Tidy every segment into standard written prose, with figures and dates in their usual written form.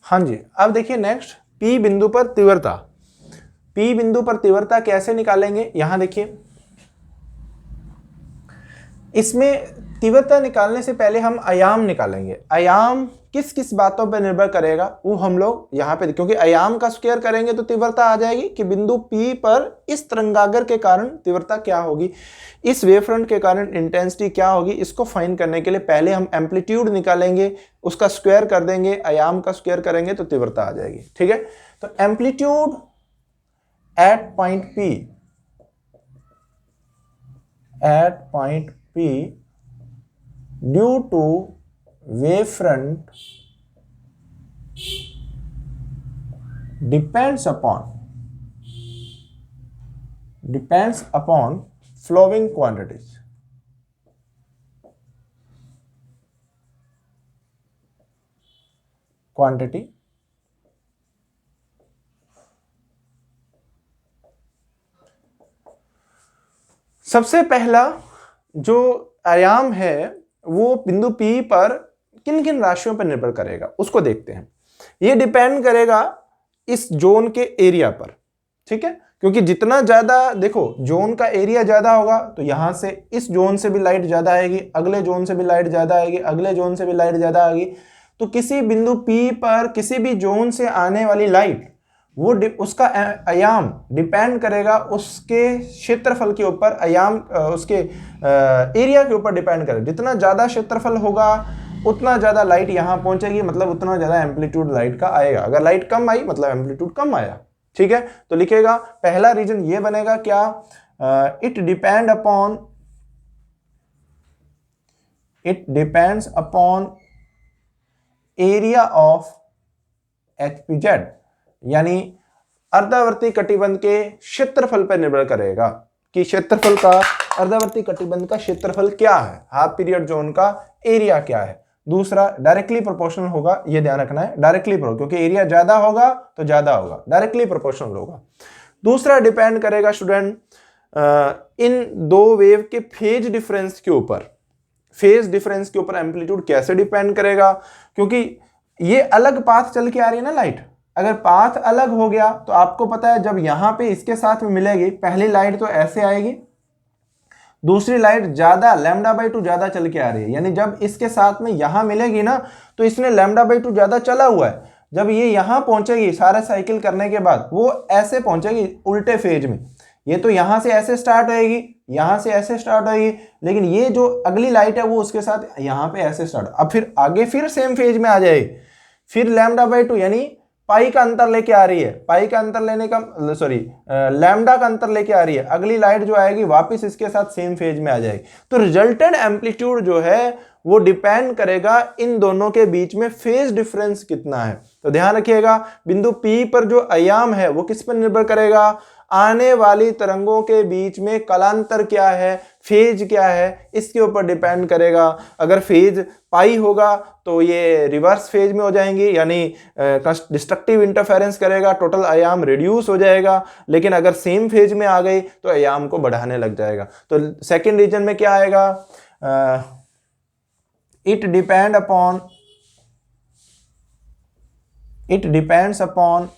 हाँ जी, अब देखिए नेक्स्ट P बिंदु पर तीव्रता। P बिंदु पर तीव्रता कैसे निकालेंगे, यहां देखिए इसमें तीव्रता निकालने से पहले हम आयाम निकालेंगे। आयाम किस किस बातों पर निर्भर करेगा वो हम लोग यहाँ पे, क्योंकि आयाम का स्क्वायर करेंगे तो तीव्रता आ जाएगी कि बिंदु P पर इस तरंगागर के कारण तीव्रता क्या होगी, इस वेव फ्रंट के कारण इंटेंसिटी क्या होगी। इसको फाइंड करने के लिए पहले हम एम्पलीट्यूड निकालेंगे, उसका स्क्वायर कर देंगे, आयाम का स्क्वायर करेंगे तो तीव्रता आ जाएगी। ठीक है, तो amplitude at point P due to wavefront depends upon flowing quantities. सबसे पहला जो आयाम है वो बिंदु P पर किन किन राशियों पर निर्भर करेगा उसको देखते हैं। ये डिपेंड करेगा इस जोन के एरिया पर। ठीक है, क्योंकि जितना ज्यादा देखो जोन का एरिया ज्यादा होगा तो यहां से इस जोन से भी लाइट ज्यादा आएगी, अगले जोन से भी लाइट ज्यादा आएगी, अगले जोन से भी लाइट ज्यादा आएगी। तो किसी बिंदु P पर किसी भी जोन से आने वाली लाइट वो उसका आयाम डिपेंड करेगा उसके क्षेत्रफल के ऊपर, आयाम उसके एरिया के ऊपर डिपेंड करेगा। जितना ज्यादा क्षेत्रफल होगा उतना ज्यादा लाइट यहां पहुंचेगी, मतलब उतना ज्यादा एम्पलीट्यूड लाइट का आएगा। अगर लाइट कम आई मतलब एम्पलीट्यूड कम आया। ठीक है, तो लिखेगा पहला रीजन ये बनेगा क्या, it depends upon area of HPZ, यानी अर्धावर्ती कटिबंध के क्षेत्रफल पर निर्भर करेगा कि क्षेत्रफल का, अर्धावर्ती कटिबंध का क्षेत्रफल क्या है, हाफ पीरियड जोन का एरिया क्या है। दूसरा डायरेक्टली प्रोपोर्शनल होगा, ये ध्यान रखना है, डायरेक्टली क्योंकि एरिया ज्यादा होगा तो ज्यादा होगा, डायरेक्टली प्रोपोर्शनल होगा। दूसरा डिपेंड करेगा स्टूडेंट इन दो वेव के फेज डिफरेंस के ऊपर। फेज डिफरेंस के ऊपर एम्पलीट्यूड कैसे डिपेंड करेगा, क्योंकि ये अलग पाथ चल के आ रही है ना लाइट। अगर पाथ अलग हो गया तो आपको पता है जब यहां पे इसके साथ में मिलेगी पहली लाइट तो ऐसे आएगी, दूसरी लाइट ज्यादा λ/2 ज्यादा चल के आ रही है, यानी जब इसके साथ में यहां मिलेगी ना तो इसने λ/2 ज्यादा चला हुआ है। जब ये यहां पहुंचेगी सारा साइकिल करने के बाद वो ऐसे पहुंचेगी उल्टे फेज में। ये तो यहां से ऐसे स्टार्ट होएगी, यहां से ऐसे स्टार्ट होएगी, लेकिन ये जो अगली लाइट है वो उसके साथ यहां पे ऐसे स्टार्ट, अब फिर आगे फिर सेम फेज में आ जाएगी, फिर λ/2 यानी पाई का अंतर लेके आ रही है, पाई का अंतर लेने का लैम्डा का अंतर लेके आ रही है। अगली लाइट जो आएगी वापस इसके साथ सेम फेज में आ जाएगी। तो रिजल्टेंट एम्पलीट्यूड जो है वो डिपेंड करेगा इन दोनों के बीच में फेज डिफरेंस कितना है। तो ध्यान रखिएगा बिंदु P पर जो आयाम है वो किस पर निर्भर करेगा, आने वाली तरंगों के बीच में कलांतर क्या है, फेज क्या है, इसके ऊपर डिपेंड करेगा। अगर फेज पाई होगा तो ये रिवर्स फेज में हो जाएंगी, यानी डिस्ट्रक्टिव इंटरफेरेंस करेगा, टोटल आयाम रिड्यूस हो जाएगा। लेकिन अगर सेम फेज में आ गई तो आयाम को बढ़ाने लग जाएगा। तो सेकंड रीजन में क्या आएगा, it depends upon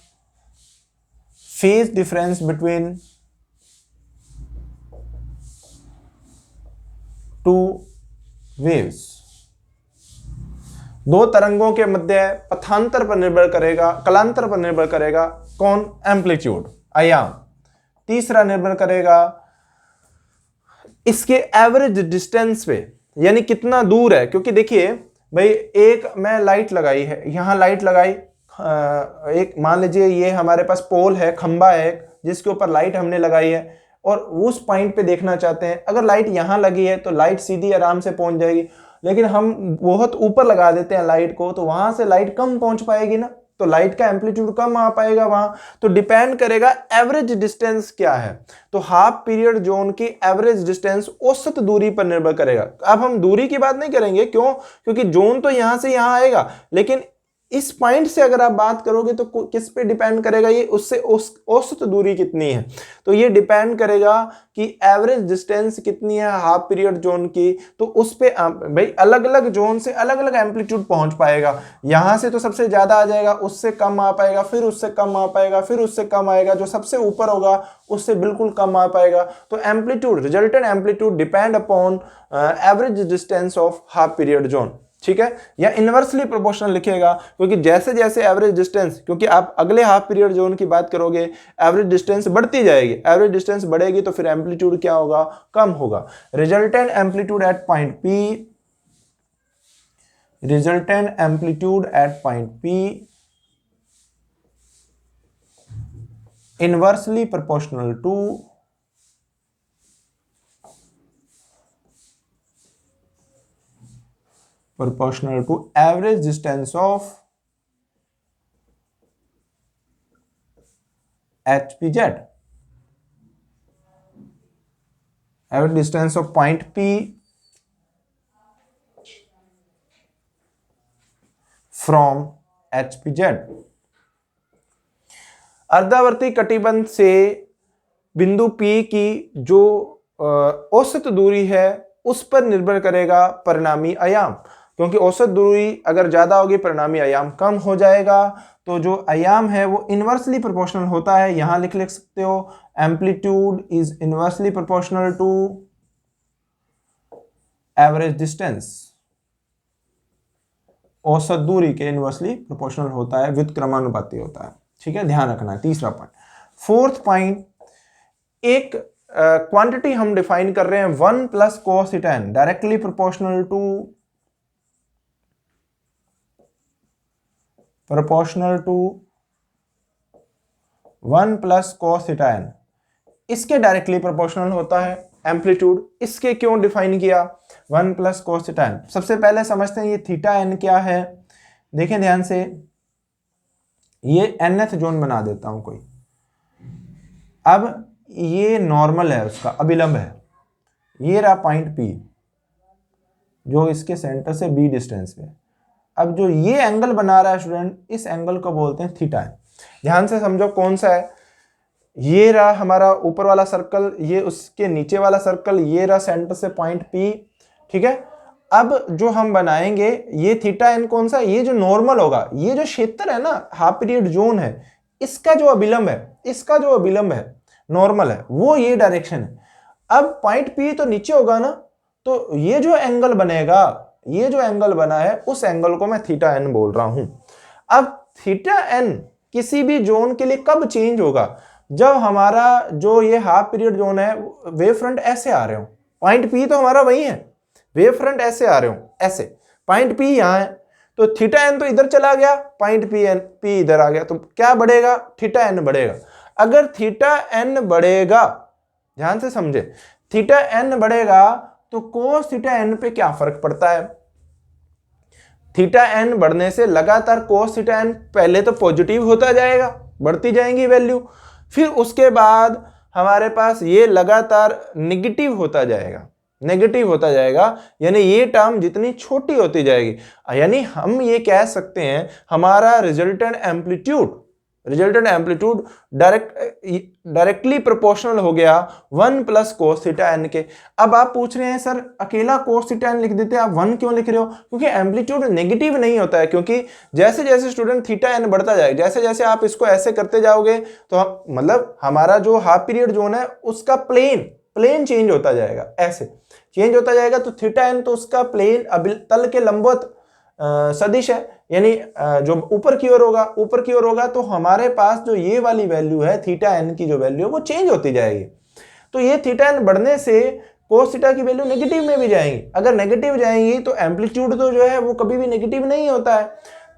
phase difference between two waves। दो तरंगों के मध्य पथांतर पर निर्भर करेगा, कलांतर पर निर्भर करेगा कौन, एम्पलीट्यूड, आयाम। तीसरा निर्भर करेगा इसके एवरेज डिस्टेंस पे, यानी कितना दूर है। क्योंकि देखिए भाई एक मैं लाइट लगाई है, यहां लाइट लगाई, एक मान लीजिए ये हमारे पास पोल है, खंबा है जिसके ऊपर लाइट हमने लगाई है और उस पॉइंट पे देखना चाहते हैं। अगर लाइट यहां लगी है तो लाइट सीधी आराम से पहुंच जाएगी, लेकिन हम बहुत ऊपर लगा देते हैं लाइट को तो वहां से लाइट कम पहुंच पाएगी ना, तो लाइट का एम्पलीट्यूड कम आ पाएगा वहां। तो डिपेंड करेगा एवरेज डिस्टेंस क्या है। तो हाफ पीरियड जोन की एवरेज डिस्टेंस औसत दूरी पर निर्भर करेगा। अब हम दूरी की बात नहीं करेंगे, क्यों, क्योंकि जोन तो यहां से यहां आएगा, लेकिन इस पॉइंट से अगर आप बात करोगे तो किस पे डिपेंड करेगा, ये उससे औसत दूरी कितनी है, तो ये डिपेंड करेगा कि एवरेज डिस्टेंस कितनी है हाफ पीरियड जोन की। तो उस पे भाई अलग अलग जोन से अलग अलग एम्पलीट्यूड पहुंच पाएगा। यहां से तो सबसे ज्यादा आ जाएगा, उससे कम आ पाएगा, फिर उससे कम आ पाएगा, फिर उससे कम आएगा, जो सबसे ऊपर होगा उससे बिल्कुल कम आ पाएगा। तो amplitude, resultant amplitude depend upon average distance of half period zone, ठीक है। या इनवर्सली प्रोपोर्शनल लिखेगा, क्योंकि जैसे जैसे एवरेज डिस्टेंस, क्योंकि आप अगले हाफ पीरियड जोन की बात करोगे एवरेज डिस्टेंस बढ़ती जाएगी, एवरेज डिस्टेंस बढ़ेगी तो फिर एम्पलीट्यूड क्या होगा, कम होगा। Resultant amplitude at point P, resultant amplitude at point P inversely proportional to average distance of HPZ, average distance of point P from HPZ। अर्धावर्ती कटिबंध से बिंदु P की जो औसत दूरी है उस पर निर्भर करेगा परिणामी आयाम, क्योंकि औसत दूरी अगर ज्यादा होगी परिणामी आयाम कम हो जाएगा। तो जो आयाम है वो इनवर्सली प्रोपोर्शनल होता है, यहां लिख सकते हो amplitude is inversely proportional to average distance, औसत दूरी के इनवर्सली प्रोपोर्शनल होता है, व्युत्क्रमानुपाती होता है, ठीक है, ध्यान रखना है। तीसरा पॉइंट। फोर्थ पॉइंट, एक क्वांटिटी हम डिफाइन कर रहे हैं 1 plus cos theta n directly proportional to 1 plus cos theta n, इसके डायरेक्टली प्रोपोर्शनल होता है एम्पलीट्यूड। इसके क्यों डिफाइन किया 1 प्लस cos थीटा n? सबसे पहले समझते हैं ये थीटा n क्या है। देखें ध्यान से, ये nth जोन बना देता हूं कोई। अब ये नॉर्मल है, उसका अभिलंब है, ये रहा पॉइंट P जो इसके सेंटर से B डिस्टेंस पे। अब जो ये एंगल बना रहा है स्टूडेंट, इस एंगल को बोलते हैं थीटा है। ध्यान से समझो कौन सा है, ये रहा हमारा ऊपर वाला सर्कल, ये उसके नीचे वाला सर्कल, ये रहा सेंटर से पॉइंट P, ठीक है। अब जो हम बनाएंगे ये थीटा n कौन सा, ये जो नॉर्मल होगा, ये जो क्षेत्र है ना हाफ पीरियड जोन है, इसका जो अभिलंब है, इसका जो अभिलंब है नॉर्मल है, वो ये डायरेक्शन है। अब पॉइंट P तो नीचे होगा ना, तो ये जो एंगल बनेगा, ये जो एंगल बना है उस एंगल को मैं थीटा n बोल रहा हूं। अब थीटा n किसी भी जोन के लिए कब चेंज होगा, जब हमारा जो ये हाफ पीरियड जोन है वेव फ्रंट ऐसे आ रहे हो, पॉइंट P तो हमारा वही है, वेव फ्रंट ऐसे आ रहे हो, ऐसे पॉइंट P यहां है, तो थीटा n तो इधर चला गया, पॉइंट P इधर आ गया, तो क्या बढ़ेगा, थीटा n बढ़ेगा। अगर थीटा n बढ़ेगा, ध्यान से समझे, थीटा n बढ़ेगा तो कोस थीटा n पे क्या फर्क पड़ता है। थीटा n बढ़ने से लगातार कोस थीटा n पहले तो पॉजिटिव होता जाएगा, बढ़ती जाएंगी वैल्यू, फिर उसके बाद हमारे पास ये लगातार नेगेटिव होता जाएगा, नेगेटिव होता जाएगा, यानी ये टर्म जितनी छोटी होती जाएगी, यानी हम ये कह सकते हैं हमारा रिजल्टेंट एम्पलीट्यूड डायरेक्टली प्रोपोर्शनल हो गया 1 प्लस cos थीटा n के। अब आप पूछ रहे हैं सर अकेला cos थीटा n लिख देते हैं, आप 1 क्यों लिख रहे हो, क्योंकि एम्पलीट्यूड नेगेटिव नहीं होता है, क्योंकि जैसे जैसे स्टूडेंट थीटा n बढ़ता जाएगा, जैसे जैसे आप इसको ऐसे करते जाओगे तो मतलब हमारा जो हाफ पीरियड जोन है उसका प्लेन चेंज होता जाएगा, ऐसे चेंज होता जाएगा। तो थीटा n तो उसका प्लेन तल के लंबवत सदिश है, यानी जो ऊपर की ओर होगा, तो हमारे पास जो ये वाली वैल्यू है थीटा n की जो वैल्यू है वो चेंज होती जाएगी। तो ये थीटा n बढ़ने से कोस थीटा की वैल्यू नेगेटिव में भी जाएंगी, अगर नेगेटिव जाएंगी तो एम्पलीट्यूड तो जो है वो कभी भी नेगेटिव नहीं होता है,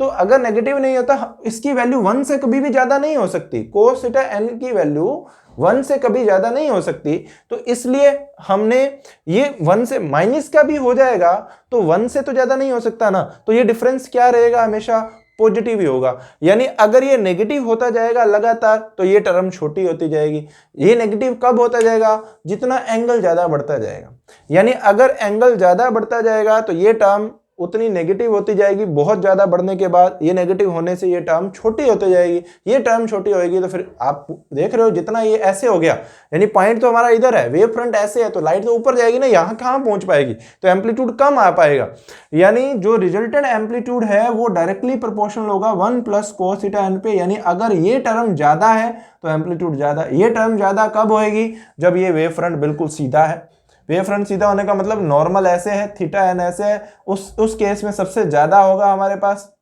तो अगर नेगेटिव नहीं होता इसकी वैल्यू 1 से कभी भी ज्यादा नहीं हो सकती, कोस थीटा n की वैल्यू 1 से कभी ज्यादा नहीं हो सकती। तो इसलिए हमने ये 1 से माइनस का भी हो जाएगा तो 1 से तो ज्यादा नहीं हो सकता ना, तो ये डिफरेंस क्या रहेगा, हमेशा पॉजिटिव ही होगा। यानी अगर ये नेगेटिव होता जाएगा लगातार तो ये टर्म छोटी होती जाएगी। ये नेगेटिव कब होता जाएगा, जितना एंगल ज्यादा बढ़ता जाएगा, यानी अगर एंगल ज्यादा बढ़ता जाएगा तो ये टर्म उतनी नेगेटिव होती जाएगी। बहुत ज़्यादा बढ़ने के बाद ये नेगेटिव होने से ये टर्म छोटी होती जाएगी। ये टर्म छोटी होगी तो फिर आप देख रहे हो जितना ये ऐसे हो गया, यानी पॉइंट तो हमारा इधर है, वेव फ्रंट ऐसे है तो लाइट तो ऊपर जाएगी ना, यहाँ कहाँ पहुंच पाएगी, तो एम्पलीट्यूड कम आ पाएगा। यानी जो रिजल्टेंट एम्पलीट्यूड है वो डायरेक्टली प्रोपोर्शनल होगा 1 प्लस cos थीटा n पे। यानी अगर ये टर्म ज्यादा है तो एम्पलीट्यूड ज्यादा। ये टर्म ज्यादा कब होएगी? जब ये वेव फ्रंट बिल्कुल सीधा है। वेव फ्रंट सीधा होने का मतलब नॉर्मल ऐसे है, थीटा एन ऐसे है, उस केस में सबसे ज्यादा होगा हमारे पास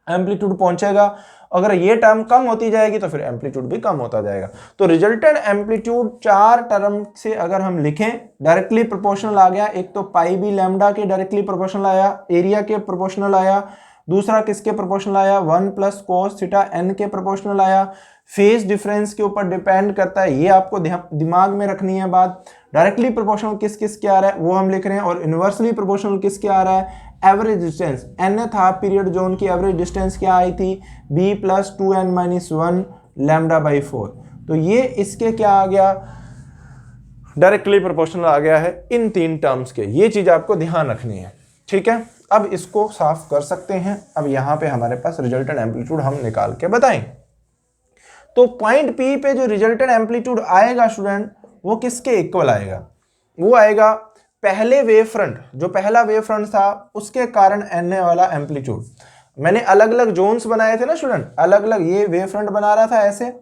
एम्पलीट्यूड पहुंचेगा। अगर ये टर्म कम होती जाएगी तो फिर एम्पलीट्यूड भी कम होता जाएगा। तो रिजल्टेंट एम्पलीट्यूड 4 टर्म से अगर हम लिखें, डायरेक्टली प्रोपोर्शनल आ गया। एक तो पाई बी लैम्डा के डायरेक्टली प्रोपोर्शनल आया, एरिया के प्रोपोर्शनल आया। दूसरा किसके प्रोपोर्शनल आया? 1 प्लस cos थीटा n के प्रोपोर्शनल आया। फेज डिफरेंस के ऊपर डिपेंड करता है, ये आपको दिमाग में रखनी है बात। डायरेक्टली प्रोपोर्शनल किस किस के आ रहा है वो हम लिख रहे हैं, और इनवर्सली प्रोपोर्शनल किसके आ रहा है? Average distance, nth half period zone की एवरेज डिस्टेंस क्या आई थी? b plus 2n minus 1 lambda by 4। तो ये इसके क्या आ गया? डायरेक्टली प्रोपोर्शनल आ गया है इन 3 टर्म्स के। ये चीज आपको ध्यान रखनी है, ठीक है। अब इसको साफ कर सकते हैं। अब यहां पे हमारे पास रिजल्टेंट एम्पलीट्यूड हम निकाल के बताएं। तो पॉइंट P पे जो रिजल्टेंट एम्पलीट्यूड आएगा स्टूडेंट, वो किसके इक्वल आएगा? वो आएगा पहले वेव फ्रंट, जो पहला वेव फ्रंट था उसके कारण एनए वाला एम्पलीट्यूड। मैंने अलग अलग जोन्स बनाए थे ना स्टूडेंट, अलग अलग ये वेव फ्रंट बना रहा था ऐसे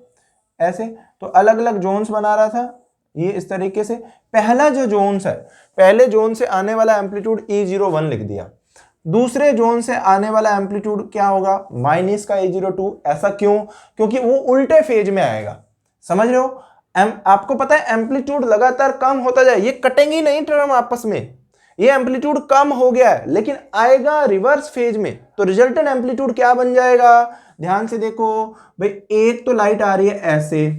ऐसे, तो अलग अलग जोन्स बना रहा था ये इस तरीके से। पहला जो जोन्स है, पहले जोन से आने वाला एम्पलीट्यूड E01 लिख दिया। दूसरे जोन से आने वाला एम्पलीट्यूड क्या होगा? माइनस का E02। ऐसा क्यों? क्योंकि वो उल्टे फेज में आएगा, समझ रहे हो। आपको पता है एम्पलीट्यूड लगातार कम होता जाए, ये कटेंगे नहीं टर्म आपस में। ये एम्पलीट्यूड कम हो गया है लेकिन आएगा रिवर्स फेज में, तो रिजल्टेंट एम्पलीट्यूड क्या बन जाएगा? ध्यान से देखो भाई, एक तो लाइट आ रही है ऐसे,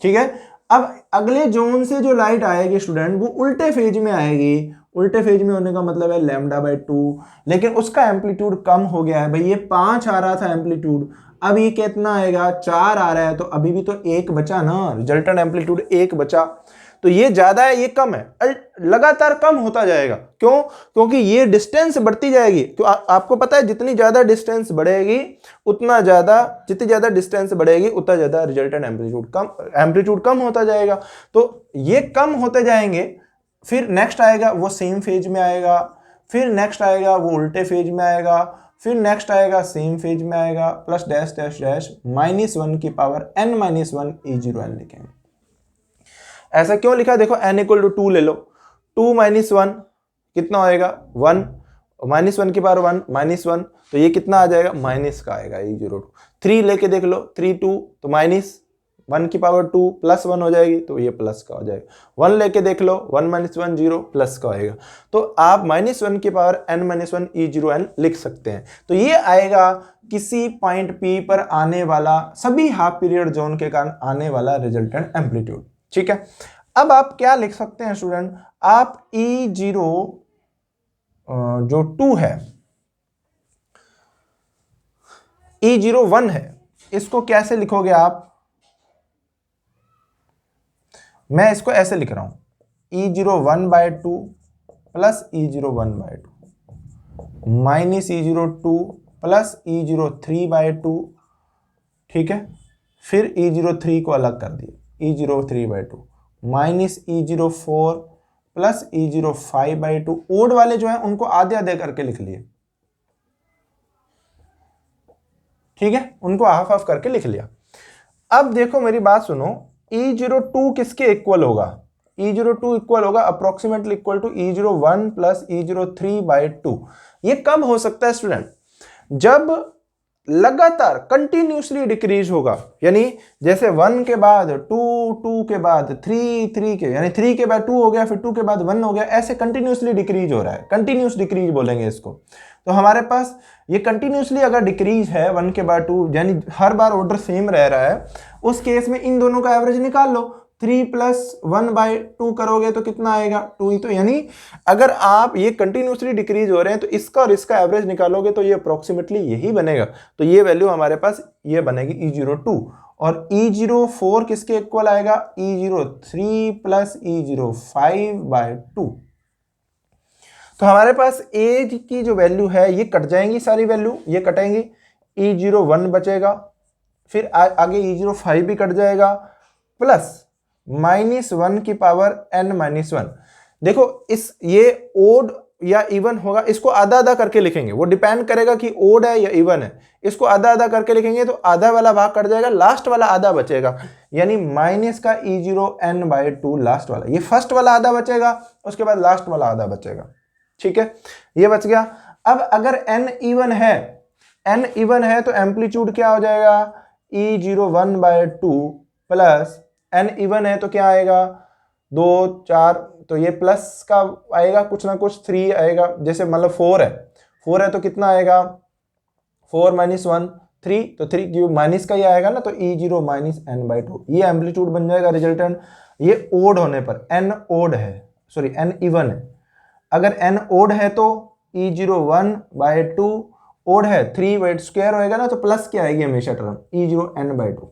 ठीक है। अब अगले जोन से जो लाइट आएगी स्टूडेंट, वो उल्टे फेज में आएगी। उल्टे फेज में होने का मतलब है लैम्डा बाई 2, लेकिन उसका एम्पलीट्यूड कम हो गया है भाई। ये 5 आ रहा था एम्पलीट्यूड, अब ये कितना आएगा? 4 आ रहा है, तो अभी भी तो 1 बचा ना, रिजल्टेंट एम्पलीट्यूड 1 बचा। तो ये ज्यादा है, ये कम है, लगातार कम होता जाएगा। क्यों? क्योंकि ये डिस्टेंस बढ़ती जाएगी। तो आपको पता है जितनी ज्यादा डिस्टेंस बढ़ेगी उतना ज्यादा, जितनी ज्यादा डिस्टेंस बढ़ेगी उतना ज्यादा रिजल्टेंट एम्पलीट्यूड कम होता जाएगा। तो ये कम होते जाएंगे, फिर नेक्स्ट आएगा वो सेम फेज में आएगा, फिर नेक्स्ट आएगा वो उल्टे फेज में आएगा, फिर नेक्स्ट आएगा सेम फेज में आएगा, प्लस डैश डैश डैश -1 की पावर n माइनस 1 E0n लिखेंगे। ऐसा क्यों लिखा? देखो n इक्वल टू 2 ले लो, 2 माइनस 1 कितना होएगा? 1, -1 की पावर 1 -1, तो ये कितना आ जाएगा? माइनस का आएगा E02। 3 लेके देख लो, 3 2 तो -1 की पावर 2 प्लस 1 हो जाएगी, तो ये प्लस का हो जाएगा। 1 लेके देख लो, 1 माइनस 1 0 प्लस का होएगा। तो आप -1 की पावर n माइनस 1 E0n लिख सकते हैं। तो ये आएगा किसी पॉइंट P पर आने वाला, सभी हाफ पीरियड जोन के कारण आने वाला रिजल्टेंट एम्पलीट्यूड, ठीक है। अब आप क्या लिख सकते हैं स्टूडेंट? आप E0 जो 2 है, E01 है, इसको कैसे लिखोगे आप? मैं इसको ऐसे लिख रहा हूं, E01/2 plus E01/2 minus E02 plus E03/2, ठीक है। फिर E03 को अलग कर दिए, E03/2 minus E04 plus E05/2। Odd वाले जो है उनको आधे आधे करके लिख लिए, ठीक है, उनको हाफ हाफ करके लिख लिया। अब देखो मेरी बात सुनो, E02 किसके इक्वल होगा? E02 इक्वल होगा approximately equal to E01 plus E03/2। ये कब हो सकता है स्टूडेंट? जब लगातार कंटिन्यूसली डिक्रीज होगा, यानी जैसे 1 के बाद 2, 2 के बाद 3, 3 के, यानी 3 के बाद 2 हो गया, फिर 2 के बाद 1 हो गया, ऐसे कंटिन्यूसली डिक्रीज हो रहा है। कंटिन्यूस डिक्रीज बोलेंगे इसको। तो हमारे पास ये कंटिन्यूसली अगर डिक्रीज है 1 के बाद 2, यानी हर बार ऑर्डर सेम रह रहा है, उस केस में इन दोनों का एवरेज निकाल लो। 3 + 1/2 करोगे तो कितना आएगा? 2 ही। तो यानी अगर आप ये कंटिन्यूसली डिक्रीज हो रहे हैं तो इसका और इसका एवरेज निकालोगे तो ये अप्रोक्सीमेटली यही बनेगा। तो ये वैल्यू हमारे पास ये बनेगी E02। और E04 किसके इक्वल आएगा? E03 plus E05/2। तो हमारे पास एज की जो वैल्यू है ये कट जाएंगी, सारी वैल्यू ये कटेंगी, E01 बचेगा, फिर आगे E05 भी कट जाएगा, प्लस -1 की पावर n-1। देखो इस ये ओड या इवन होगा, इसको आधा आधा करके लिखेंगे, वो डिपेंड करेगा कि ओड है या इवन है। इसको आधा आधा करके लिखेंगे तो आधा वाला भाग कट जाएगा, लास्ट वाला आधा बचेगा, यानी माइनस का E0n/2 लास्ट वाला, ये फर्स्ट वाला आधा बचेगा, उसके बाद लास्ट वाला आधा बचेगा। ठीक है, ये बच गया। अब अगर n इवन है तो एम्पलीट्यूड क्या हो जाएगा, E01/2 प्लस n इवन है तो क्या आएगा 2 4, तो ये प्लस का आएगा कुछ ना कुछ 3 आएगा, जैसे मतलब 4 है तो कितना आएगा 4 - 1 3, तो 3 क्यूब माइनस का ही आएगा ना, तो E0 - n/2 ये एम्पलीट्यूड बन जाएगा रिजल्टेंट। ये ओड होने पर n ओड है, सॉरी n इवन है, अगर n ओड है तो E01/2 ओड है 3/2 होएगा ना, तो प्लस क्या आएगी हमेशा टर्म E0n/2,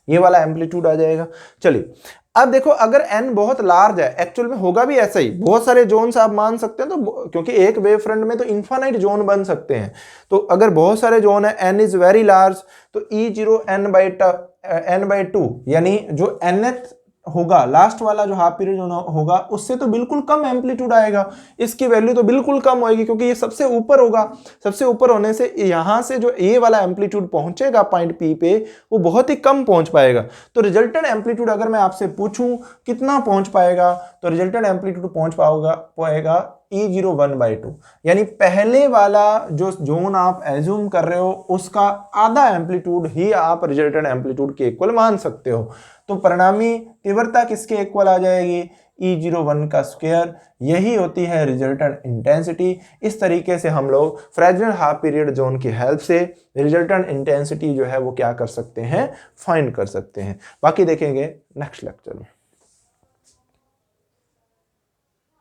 ये वाला एम्पलीट्यूड आ जाएगा। चलिए अब देखो, अगर n बहुत लार्ज है, एक्चुअल में होगा भी ऐसा ही, बहुत सारे जोन्स आप मान सकते हैं, तो क्योंकि एक वेव फ्रंट में तो इन्फानाइट जोन बन सकते हैं, तो अगर बहुत सारे जोन है, n इज वेरी लार्ज, तो E0n/2 यानी जो nth होगा, लास्ट वाला जो हाफ पीरियड होगा, उससे तो बिल्कुल कम एम्पलीट्यूड आएगा, इसकी वैल्यू तो बिल्कुल कम होगी, क्योंकि ये सबसे ऊपर होगा। सबसे ऊपर होने से यहां से जो ए वाला एम्पलीट्यूड पहुंचेगा पॉइंट पी पे, वो बहुत ही कम पहुंच पाएगा। तो रिजल्टेंट एम्पलीट्यूड अगर मैं आपसे पूछूं कितना पहुंच पाएगा, तो रिजल्टेंट एम्पलीट्यूड पहुंच पाएगा E01/2, यानी पहले वाला जो जोन आप एज्यूम कर रहे हो उसका आधा एम्पलीट्यूड ही आप रिजल्टेंट एम्पलीट्यूड के इक्वल मान सकते हो। तो परिणामी तीव्रता किसके इक्वल आ जाएगी, E01 का स्क्वायर, यही होती है रिजल्टेंट इंटेंसिटी। इस तरीके से हम लोग फ्रेजनल हाफ पीरियड जोन की हेल्प से रिजल्टेंट इंटेंसिटी जो है वो क्या कर सकते हैं, फाइंड कर सकते हैं। बाकी देखेंगे नेक्स्ट लेक्चर में।